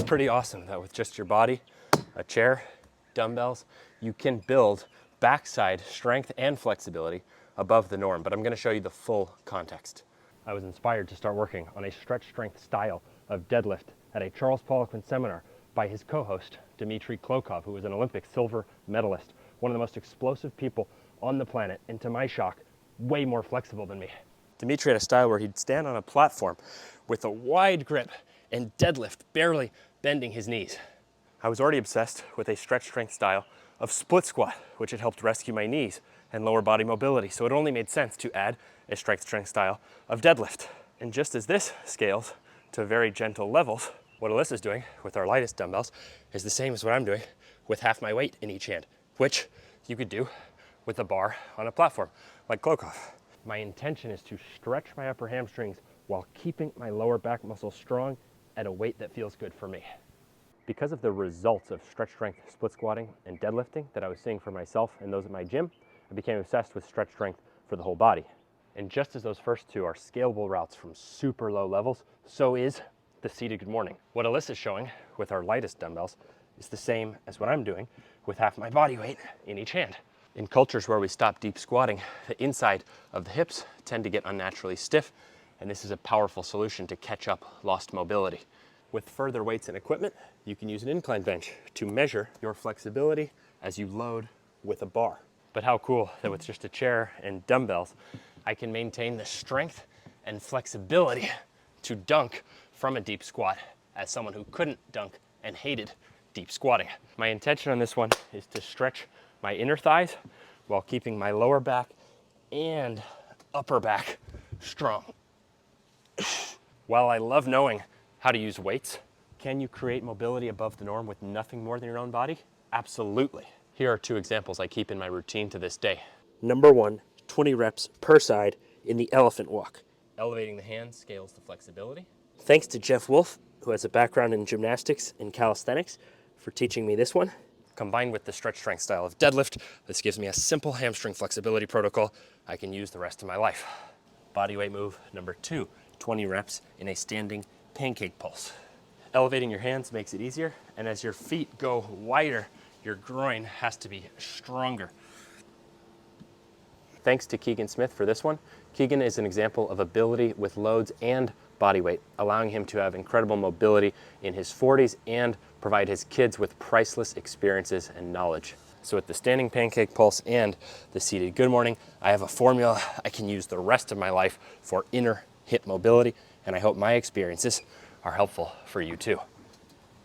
pretty awesome that with just your body, a chair, dumbbells, you can build backside strength and flexibility above the norm, but I'm gonna show you the full context. I was inspired to start working on a stretch strength style of deadlift at a Charles Poliquin seminar by his co-host, Dmitry Klokov, who was an Olympic silver medalist, one of the most explosive people on the planet, and to my shock, way more flexible than me. Dmitry had a style where he'd stand on a platform with a wide grip and deadlift, barely bending his knees. I was already obsessed with a stretch strength style of split squat, which had helped rescue my knees and lower body mobility, so it only made sense to add a strength style of deadlift. And just as this scales to very gentle levels, what Alyssa's doing with our lightest dumbbells is the same as what I'm doing with half my weight in each hand, which you could do with a bar on a platform like Klokov. My intention is to stretch my upper hamstrings while keeping my lower back muscles strong at a weight that feels good for me. Because of the results of stretch strength split squatting and deadlifting that I was seeing for myself and those at my gym, I became obsessed with stretch strength for the whole body. And just as those first two are scalable routes from super low levels, so is the seated good morning. What Alyssa's showing with our lightest dumbbells is the same as what I'm doing with half my body weight in each hand. In cultures where we stop deep squatting, the inside of the hips tend to get unnaturally stiff, and this is a powerful solution to catch up lost mobility. With further weights and equipment, you can use an incline bench to measure your flexibility as you load with a bar. But how cool that with just a chair and dumbbells, I can maintain the strength and flexibility to dunk from a deep squat as someone who couldn't dunk and hated deep squatting. My intention on this one is to stretch my inner thighs while keeping my lower back and upper back strong. While I love knowing how to use weights, can you create mobility above the norm with nothing more than your own body? Absolutely. Here are two examples I keep in my routine to this day. Number one, 20 reps per side in the elephant walk. Elevating the hands scales the flexibility. Thanks to Jeff Wolf, who has a background in gymnastics and calisthenics, for teaching me this one. Combined with the stretch strength style of deadlift, this gives me a simple hamstring flexibility protocol I can use the rest of my life. Bodyweight move number two, 20 reps in a standing pancake pulse. Elevating your hands makes it easier, and as your feet go wider, your groin has to be stronger. Thanks to Keegan Smith for this one. Keegan is an example of ability with loads and body weight, allowing him to have incredible mobility in his 40s and provide his kids with priceless experiences and knowledge. So with the standing pancake pulse and the seated good morning, I have a formula I can use the rest of my life for inner hip mobility, and I hope my experiences are helpful for you too.